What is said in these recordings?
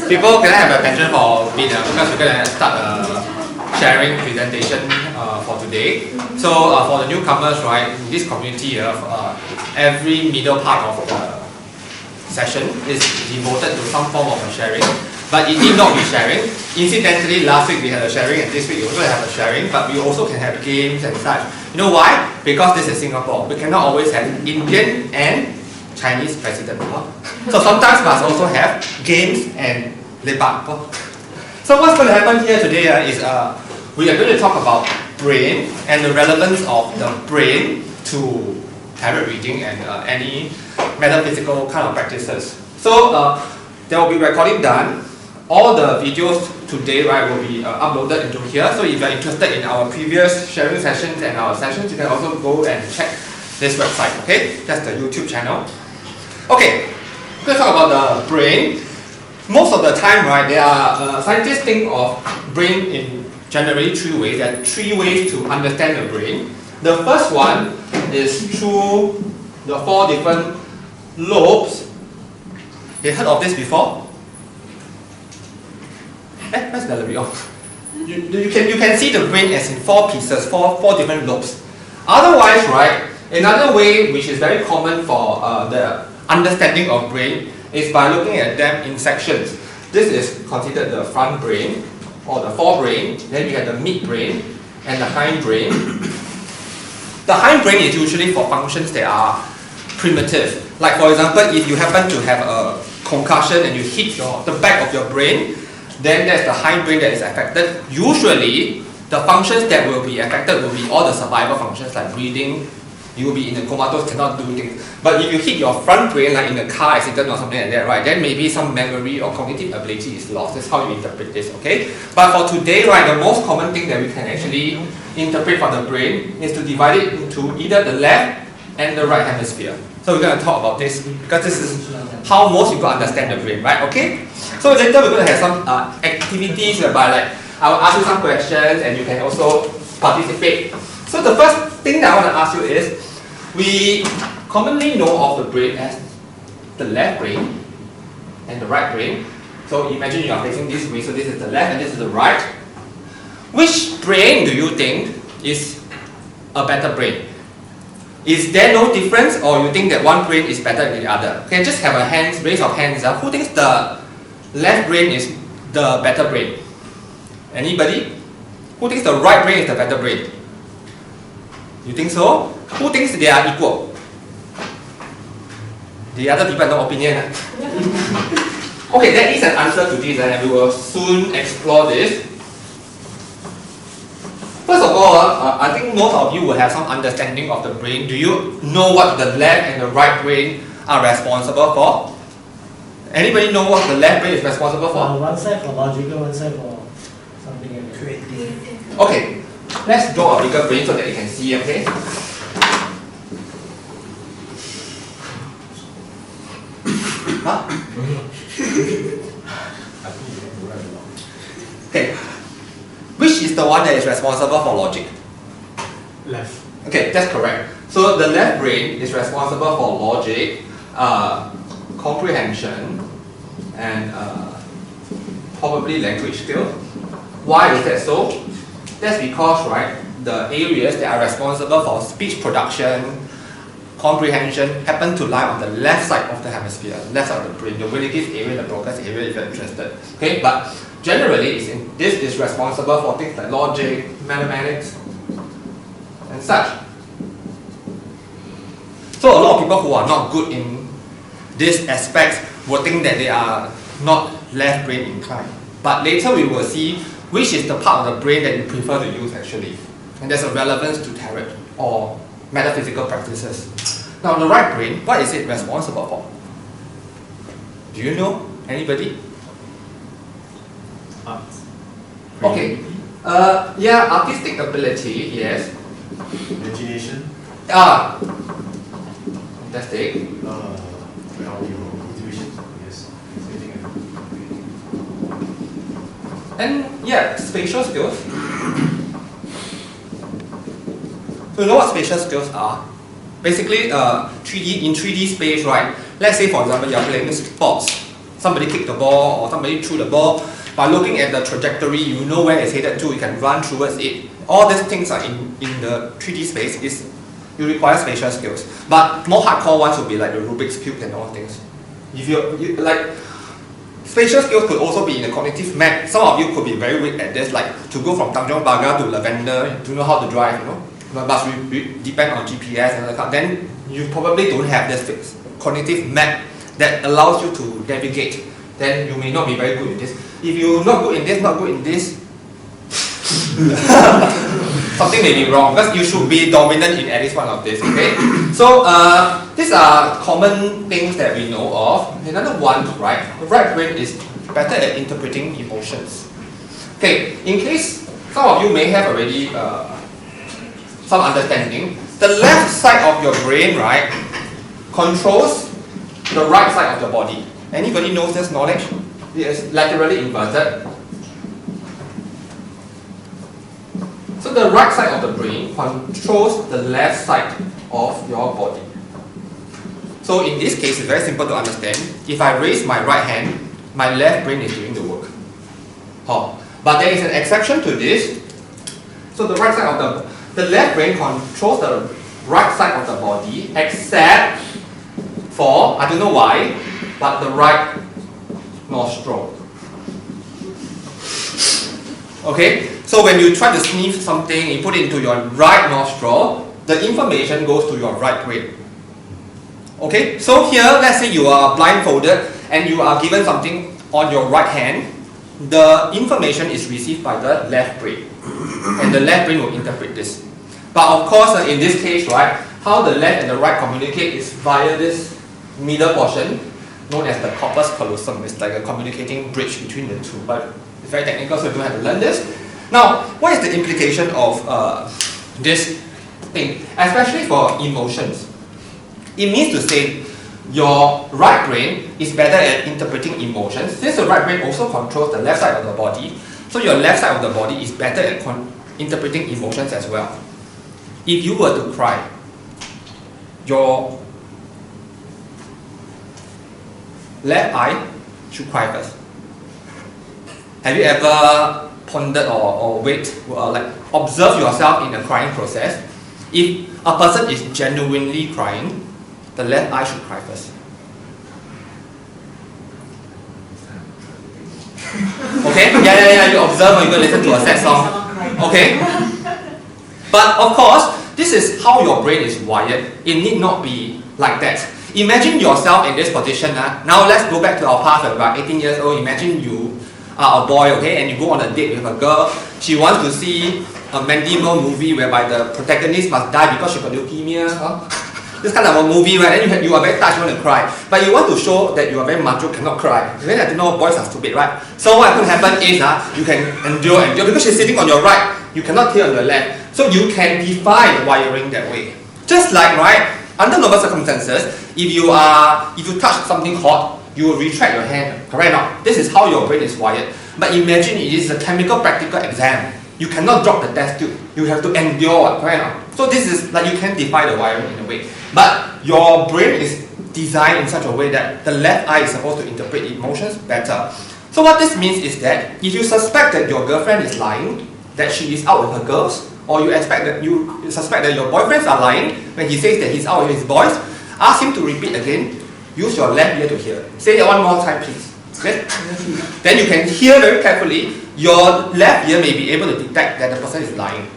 People, can I have attention for a minute because we're going to start a sharing presentation for today. So for the newcomers, right, in this community, every middle part of the session is devoted to some form of a sharing. But it need not be sharing. Incidentally, last week we had a sharing and this week we also have a sharing, but we also can have games and such. You know why? Because this is Singapore. We cannot always have Indian and Chinese president. So sometimes must also have games and lepak. So what's going to happen here today is we are going to talk about brain and the relevance of the brain to tarot reading and any metaphysical kind of practices. So there will be recording done. All the videos today, right, will be uploaded into here. So if you are interested in our previous sharing sessions and our sessions, you can also go and check this website. Okay, that's the YouTube channel. Okay, let's talk about the brain. Most of the time, right, there are scientists think of brain in generally three ways. There are three ways to understand the brain. The first one is through the four different lobes. You heard of this before? Where's the lobby? You can see the brain as in four pieces, four different lobes. Otherwise, right, another way which is very common for the understanding of brain is by looking at them in sections. This is considered the front brain or the forebrain. Then you have the midbrain and the hindbrain. The hindbrain is usually for functions that are primitive. Like for example, if you happen to have a concussion and you hit the back of your brain, then that's the hindbrain that is affected. Usually, the functions that will be affected will be all the survival functions like breathing. You will be in a comatose, cannot do things. But if you hit your front brain, like in a car accident or something like that, right, then maybe some memory or cognitive ability is lost. That's how you interpret this, okay? But for today, right, the most common thing that we can actually interpret for the brain is to divide it into either the left and the right hemisphere. So we're going to talk about this because this is how most people understand the brain, right? Okay? So later we're going to have some activities whereby like I will ask you some questions and you can also participate. So the first thing that I want to ask you is, we commonly know of the brain as the left brain and the right brain. So imagine you are facing this way, so this is the left and this is the right. Which brain do you think is a better brain? Is there no difference, or you think that one brain is better than the other? Okay, just have a raise of hands up. Who thinks the left brain is the better brain? Anybody? Who thinks the right brain is the better brain? You think so? Who thinks they are equal? The other people have no opinion. Okay, there is an answer to this and we will soon explore this. First of all, I think most of you will have some understanding of the brain. Do you know what the left and the right brain are responsible for? Anybody know what the left brain is responsible for? One side for logical, one side for something like creative. Okay, let's draw a bigger brain so that you can see, okay? Huh? Okay. Which is the one that is responsible for logic? Left. Okay, that's correct. So the left brain is responsible for logic, comprehension, and probably language skills. Why is that so? That's because, right, the areas that are responsible for speech production, comprehension happen to lie on the left side of the hemisphere, left side of the brain, the Willigis area, the Broca's area if you're interested. Okay, but generally this is responsible for things like logic, mathematics, and such. So a lot of people who are not good in these aspects will think that they are not left brain inclined. But later we will see which is the part of the brain that you prefer to use actually. And there's a relevance to tarot or metaphysical practices. Now the right brain, what is it responsible for? Do you know? Anybody? Art. Okay. Yeah, artistic ability, yes. Imagination. Fantastic. Intuition. Yes. And yeah, spatial skills. So you know what spatial skills are? Basically, in 3D space, right? Let's say for example, you're playing sports. somebody kicked the ball or somebody threw the ball. By looking at the trajectory, you know where it's headed to, you can run towards it. All these things are in the 3D space. You require spatial skills. But more hardcore ones will be like the Rubik's Cube and all things. If you like, spatial skills could also be in the cognitive map. Some of you could be very weak at this, like to go from Tanjong Pagar to Lavender, to know how to drive, you know. But we depend on GPS and other kind. Then you probably don't have this fixed cognitive map that allows you to navigate. Then you may not be very good in this. If you're not good in this, something may be wrong, because you should be dominant in at least one of this, okay? So these are common things that we know of. Another one, right? The right brain is better at interpreting emotions. Okay, in case some of you may have already some understanding, the left side of your brain, right, controls the right side of the body. Anybody knows this knowledge? It is laterally inverted. So the right side of the brain controls the left side of your body. So in this case, it's very simple to understand. If I raise my right hand, my left brain is doing the work. But there is an exception to this. So the right side of the left brain controls the right side of the body, except for, I don't know why, but the right nostril. Okay, so when you try to sniff something, you put it into your right nostril, the information goes to your right brain. Okay, so here, let's say you are blindfolded and you are given something on your right hand, the information is received by the left brain, and the left brain will interpret this. But of course, in this case, right, how the left and the right communicate is via this middle portion, known as the corpus callosum. It's like a communicating bridge between the two, but it's very technical, so you don't have to learn this. Now, what is the implication of this thing, especially for emotions? It means to say your right brain is better at interpreting emotions. Since the right brain also controls the left side of the body, so your left side of the body is better at interpreting emotions as well. If you were to cry, your left eye should cry first. Have you ever pondered or like observe yourself in the crying process? If a person is genuinely crying, the left eye should cry first. Okay? Yeah, you observe or you go listen to a sad song. Okay? But of course, this is how your brain is wired. It need not be like that. Imagine yourself in this position. Now let's go back to our past, about 18 years old. Imagine you are a boy, okay, and you go on a date with a girl. She wants to see a Mandy Moore movie whereby the protagonist must die because she got leukemia. This kind of a movie, right? And you are very touched, you want to cry. But you want to show that you are very macho, cannot cry. Then I don't know, boys are stupid, right? So what could happen is you can endure, because she's sitting on your right, you cannot tear on your left. So you can defy wiring that way. Just like, right, under normal circumstances, if you touch something hot, you will retract your hand, correct now? This is how your brain is wired. But imagine it is a chemical practical exam. You cannot drop the test tube. You have to endure, correct now? So this is like you can defy the wiring in a way. But your brain is designed in such a way that the left eye is supposed to interpret emotions better. So what this means is that if you suspect that your girlfriend is lying, that she is out with her girls, or you suspect that your boyfriends are lying when he says that he's out with his boys, ask him to repeat again. Use your left ear to hear. Say it one more time, please. Okay? Then you can hear very carefully. Your left ear may be able to detect that the person is lying.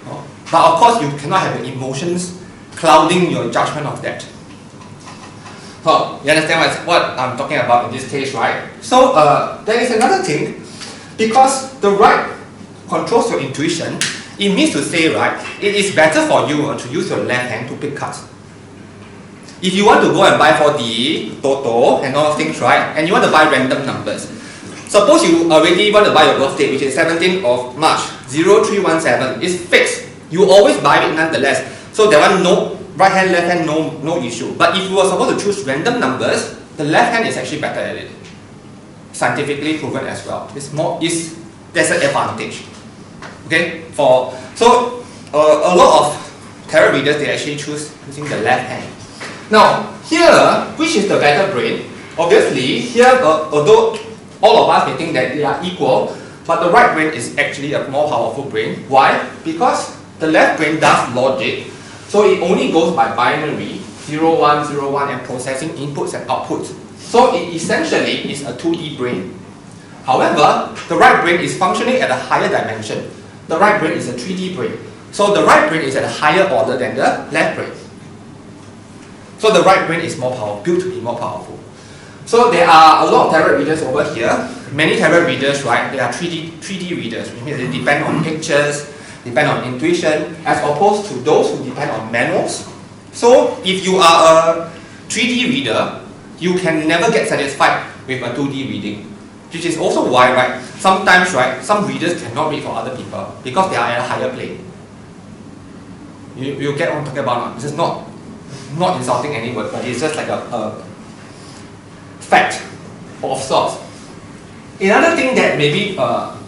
But of course, you cannot have the emotions clouding your judgment of that. You understand what I'm talking about in this case, right? So there is another thing. Because the right controls your intuition, it means to say, right, it is better for you to use your left hand to pick cards. If you want to go and buy for the Toto and all things, right, and you want to buy random numbers, suppose you already want to buy your birthday, which is 17th of March, 0317, it's fixed. You always buy it nonetheless. So that one, no, right hand, left hand, no issue. But if you are supposed to choose random numbers, the left hand is actually better at it. Scientifically proven as well. There's an advantage. Okay, so a lot of tarot readers, they actually choose using the left hand. Now, here, which is the better brain? Obviously, here, although all of us may think that they are equal, but the right brain is actually a more powerful brain. Why? Because the left brain does logic, so it only goes by binary, 0, 1, 0, 1, and processing inputs and outputs. So it essentially is a 2D brain. However, the right brain is functioning at a higher dimension. The right brain is a 3D brain. So the right brain is at a higher order than the left brain. So the right brain is more powerful, built to be more powerful. So there are a lot of tarot readers over here. Many tarot readers, right, they are 3D readers, which means they depend on pictures, depend on intuition, as opposed to those who depend on manuals. So if you are a 3D reader, you can never get satisfied with a 2D reading. Which is also why, right, sometimes, right, some readers cannot read for other people because they are at a higher plane. You get what I'm talking about? This is not insulting anyone, but it's just like a fact of sorts. Another thing that maybe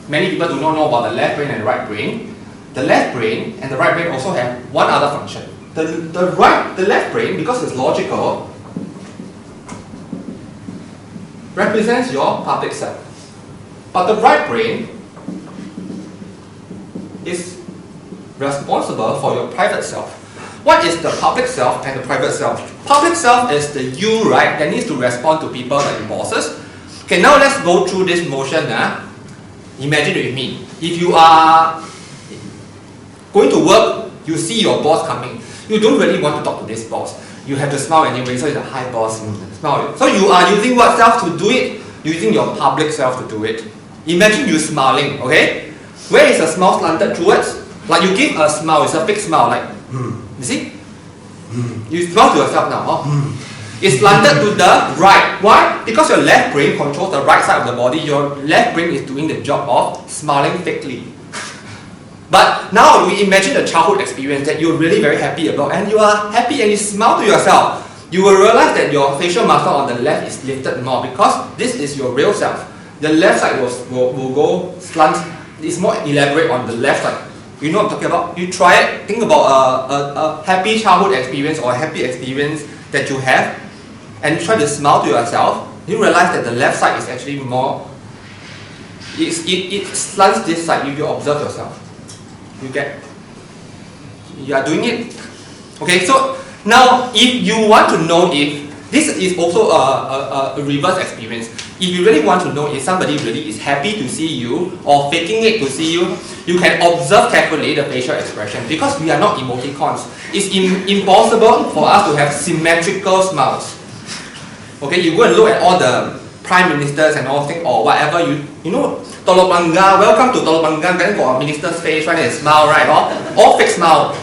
many people do not know about the left brain and the right brain, the left brain and the right brain also have one other function. The left brain, because it's logical, represents your public self. But the right brain is responsible for your private self. What is the public self and the private self? Public self is the you, right, that needs to respond to people like bosses. Okay, now let's go through this motion. Imagine with me. If you are going to work, you see your boss coming. You don't really want to talk to this boss. You have to smile anyway, so it's a hi boss, smile. So you are using what self to do it? Using your public self to do it. Imagine you smiling, okay? Where is the smile slanted towards? Like you give a smile, it's a big smile, like, you see? You smile to yourself now, It's slanted to the right. Why? Because your left brain controls the right side of the body. Your left brain is doing the job of smiling fakely. But now we imagine a childhood experience that you're really very happy about, and you are happy and you smile to yourself. You will realize that your facial muscle on the left is lifted more because this is your real self. The left side will go slant. It's more elaborate on the left side. You know what I'm talking about? You try it. Think about a happy childhood experience or a happy experience that you have, and try to smile to yourself. You realize that the left side is actually more. It slants this side if you observe yourself. You are doing it. Okay, so now if you want to know if this is also a reverse experience, if you really want to know if somebody really is happy to see you or faking it to see you, you can observe carefully the facial expression because we are not emoticons. It's impossible for us to have symmetrical smiles. Okay, you go and look at all the prime ministers and all things or whatever you know. Tolopanga, welcome to Tolopanga, then for a minister's face, right, and smile, right? All fake smile.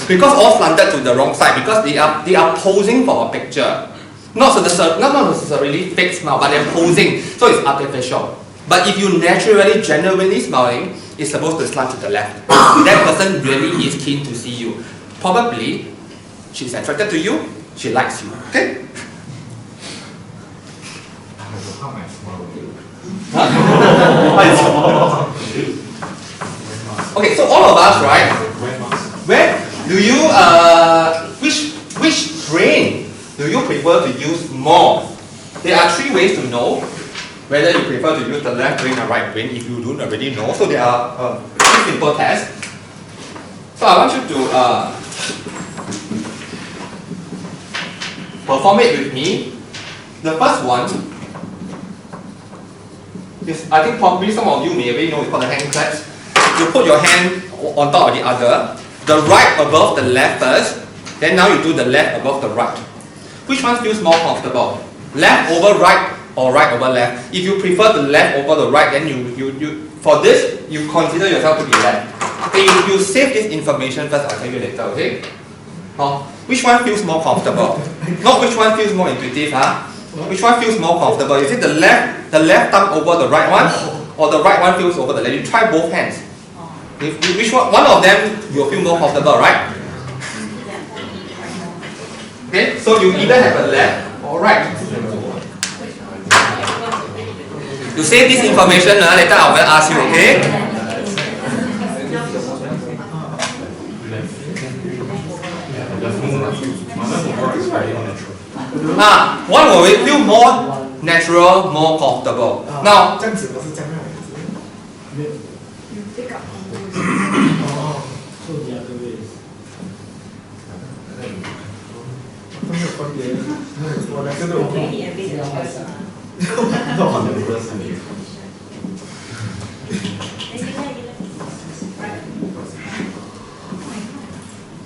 Because all slanted to the wrong side, because they are posing for a picture. Not necessarily fake smile, but they're posing, so it's artificial. But if you naturally, genuinely smiling, it's supposed to slant to the left. That person really is keen to see you. Probably, she's attracted to you, she likes you. Okay? Okay, so all of us, right? Where do you which brain do you prefer to use more? There are 3 ways to know whether you prefer to use the left brain or right brain if you don't already know. So there are 3 simple tests. So I want you to perform it with me. The first one is, I think probably some of you may already know, it's called the hand clasp. You put your hand on top of the other, the right above the left first, then now you do the left above the right. Which one feels more comfortable? Left over right or right over left? If you prefer the left over the right, then you for this, you consider yourself to be left. Okay, you save this information first, I'll tell you later, okay? Which one feels more comfortable? Not which one feels more intuitive, Which one feels more comfortable? Is it the left thumb over the right one, or the right one feels over the left? You try both hands. Which one of them you'll feel more comfortable, right? Okay, so you either have a left or right. You save this information, later I will ask you, okay? One will feel more natural, more comfortable. Now, 这样子我是这样啊。 You pick up on those. Oh, so the other way is 都没有分别，我来这个我给你也没得 choice 嘛。都好像不是你。Right.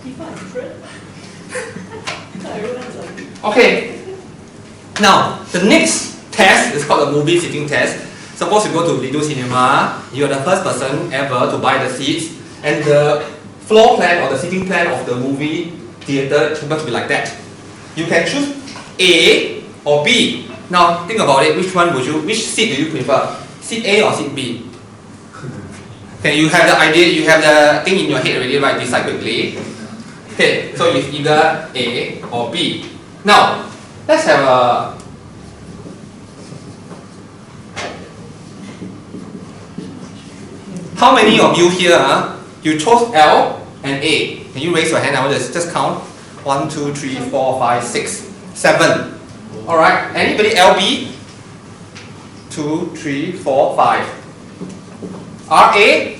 People are different. Everyone's like. okay. Now, the next test is called the movie seating test. Suppose you go to Lido Cinema, you are the first person ever to buy the seats, and the floor plan or the seating plan of the movie theater is supposed to be like that. You can choose A or B. Now think about it, which seat do you prefer? Seat A or seat B? Okay, you have the idea, you have the thing in your head already, right? Decide quickly. Okay, so it's either A or B. Now, let's have a how many of you here, you chose L and A? Can you raise your hand? I will just count. 1, 2, 3, 4, 5, 6, 7. Alright, anybody LB? 2, 3, 4, 5. RA?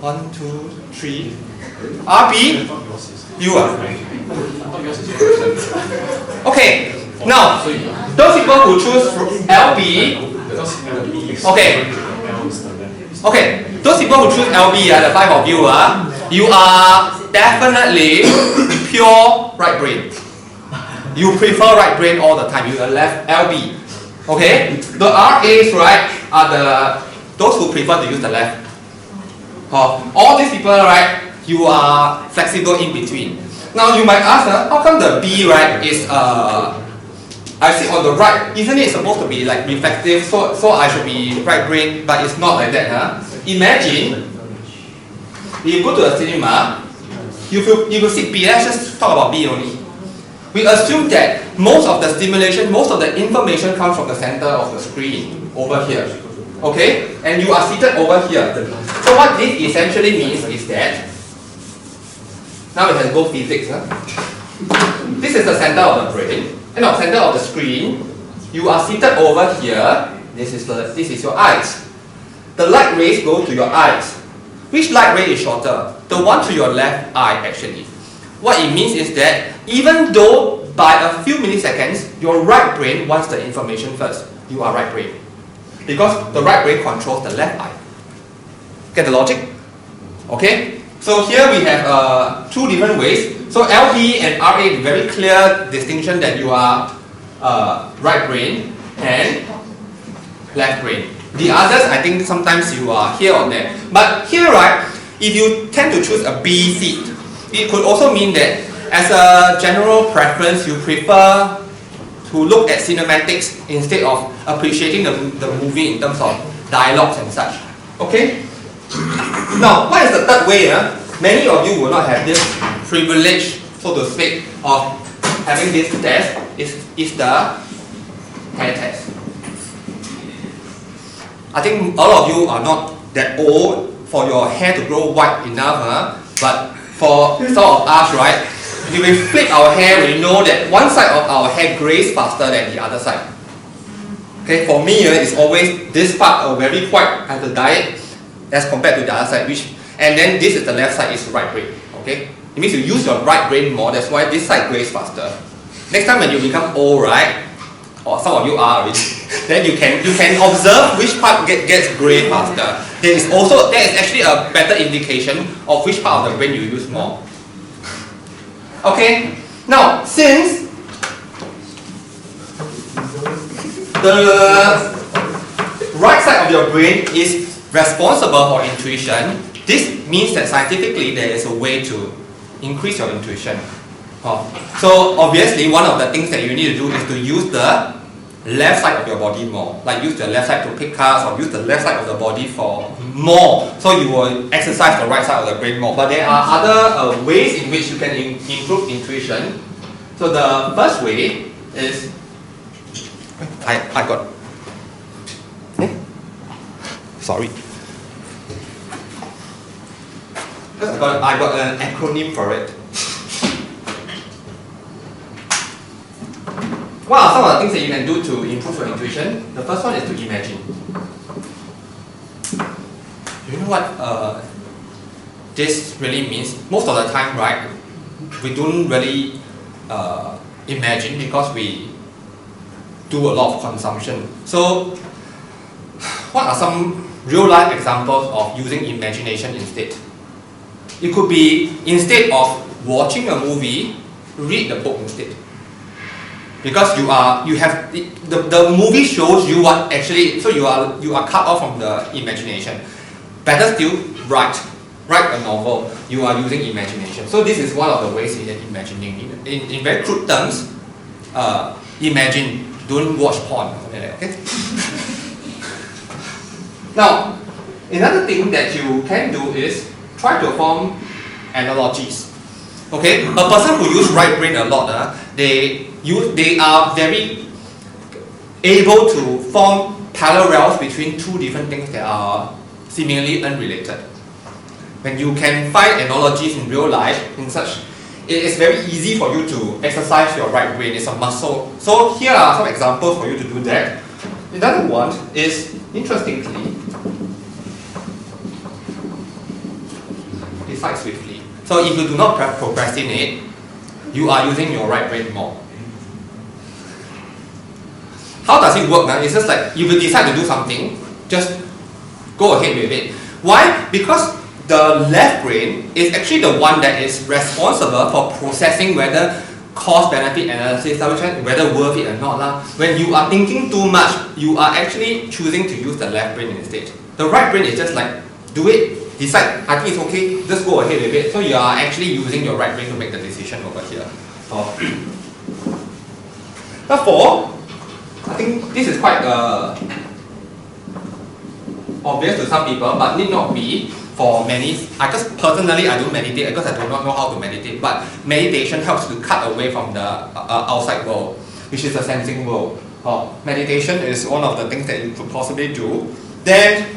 1, 2, 3. RB? You are. Okay, now, those people who choose LB, okay. Okay, those people who choose LB, the 5 of you, you are definitely pure right brain. You prefer right brain all the time. You are left LB. Okay, the RAs, right, are those who prefer to use the left. All these people, right, you are flexible in between. Now you might ask, how come the B, right, is I sit on the right, isn't it supposed to be like reflective, so I should be right brain, but it's not like that. Imagine, you go to a cinema, you will sit B, let's just talk about B only. We assume that most of the stimulation, most of the information comes from the center of the screen, over here. Okay? And you are seated over here. So what this essentially means is that, now we can go physics. This is the center of the brain. Center of the screen. You are seated over here. This is your eyes. The light rays go to your eyes. Which light ray is shorter? The one to your left eye, actually. What it means is that even though by a few milliseconds, your right brain wants the information first, you are right brain. Because the right brain controls the left eye. Get the logic? Okay? So here we have two different ways. So LB and RA, very clear distinction that you are right brain and left brain. The others, I think sometimes you are here or there. But here, right, if you tend to choose a B seat, it could also mean that as a general preference, you prefer to look at cinematics instead of appreciating the movie in terms of dialogues and such. Okay? Now, what is the third way? Many of you will not have this privilege, so to speak, of having this test. Is the hair test. I think all of you are not that old for your hair to grow white enough, but for some of us, right, if we flip our hair, we know that one side of our hair grays faster than the other side. Okay, for me, it's always this part of very white, I have to dye it as compared to the other side, and then this is the left side, is right brain. Okay, it means you use your right brain more. That's why this side grays faster. Next time when you become old, right, or some of you are already, then you can observe which part gets grey faster. There is actually a better indication of which part of the brain you use more. Okay, now since the right side of your brain is responsible for intuition, this means that scientifically there is a way to increase your intuition. So obviously one of the things that you need to do is to use the left side of your body more. Like use the left side to pick cards, or use the left side of the body for more. So you will exercise the right side of the brain more. But there are other ways in which you can improve intuition. So the first way is, I got, sorry. I got an acronym for it. What are some of the things that you can do to improve your intuition? The first one is to imagine. You know what this really means? Most of the time, right, we don't really imagine because we do a lot of consumption. So, what are some real life examples of using imagination instead? It could be, instead of watching a movie, read the book instead. Because the movie shows you what actually, so you are cut off from the imagination. Better still, write a novel. You are using imagination. So this is one of the ways in imagining. In very crude terms, imagine. Don't watch porn. Okay. Now, another thing that you can do is try to form analogies. Okay, a person who use right brain a lot, they are very able to form parallels between two different things that are seemingly unrelated. When you can find analogies in real life, it is very easy for you to exercise your right brain. It's a muscle. So here are some examples for you to do that. Another one is, interestingly, decide swiftly. So if you do not procrastinate, you are using your right brain more. How does it work? It's just like, if you decide to do something, just go ahead with it. Why? Because the left brain is actually the one that is responsible for processing whether cost-benefit analysis, whether worth it or not. When you are thinking too much, you are actually choosing to use the left brain instead. The right brain is just like, do it, decide, I think it's okay, just go ahead with it. So you are actually using your right brain to make the decision over here. Therefore, I think this is quite obvious to some people, but need not be for many. I just personally, I don't meditate because I do not know how to meditate, but meditation helps to cut away from the outside world, which is the sensing world. Meditation is one of the things that you could possibly do. Then,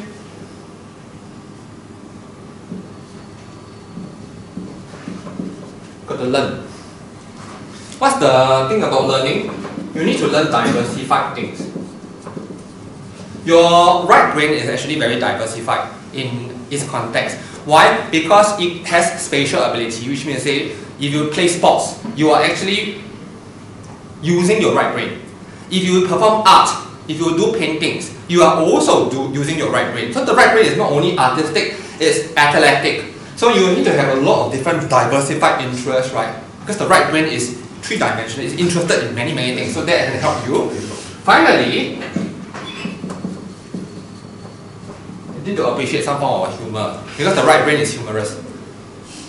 got to learn. What's the thing about learning? You need to learn diversified things. Your right brain is actually very diversified in its context. Why? Because it has spatial ability, which means say, if you play sports, you are actually using your right brain. If you perform art, if you do paintings, you are also using your right brain. So the right brain is not only artistic, it's athletic. So you need to have a lot of different diversified interests, right? Because the right brain is three-dimensional, it's interested in many things, so that can help you. Finally, you need to appreciate some form of humor, because the right brain is humorous.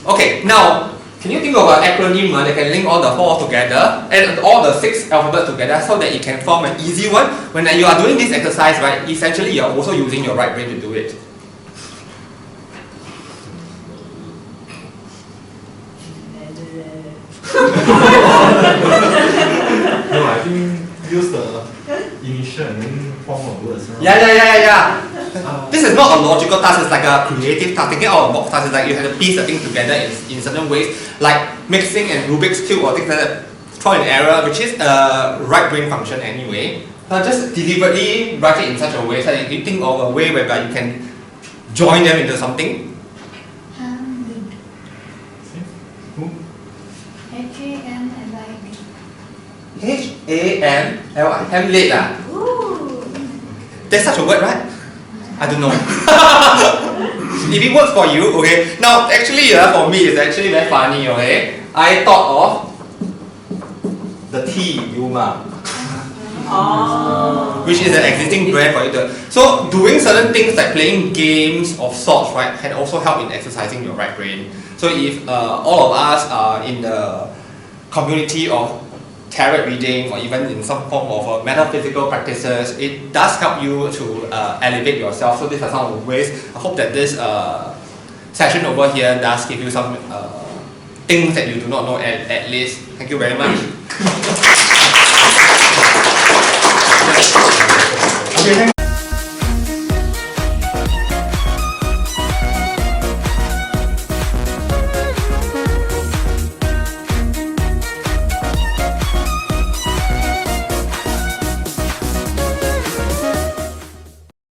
Okay, now, can you think of an acronym that can link all the four together, and all the 6 alphabets together, so that it can form an easy one? When you are doing this exercise, right, essentially you are also using your right brain to do it. No, I think use the initial and then form of words. Right? Yeah. This is not a logical task, it's like a creative task. Thinking out of the box task is like you have to piece the thing together in certain ways, like mixing and Rubik's Cube or things like that. Trial and error, which is a right brain function anyway. Just deliberately write it in such a way so that you think of a way whereby you can join them into something. H-A-M-L-I, Hamlet There's such a word, right? I don't know. If it works for you, okay. Now, actually, for me, it's actually very funny, okay. I thought of the tea, Yuma. Which is an existing brand for you to. So, doing certain things like playing games of sorts, right, can also help in exercising your right brain. So, if all of us are in the community of tarot reading or even in some form of metaphysical practices, it does help you to elevate yourself. So these are some of the ways. I hope that this session over here does give you some things that you do not know at least. Thank you very much.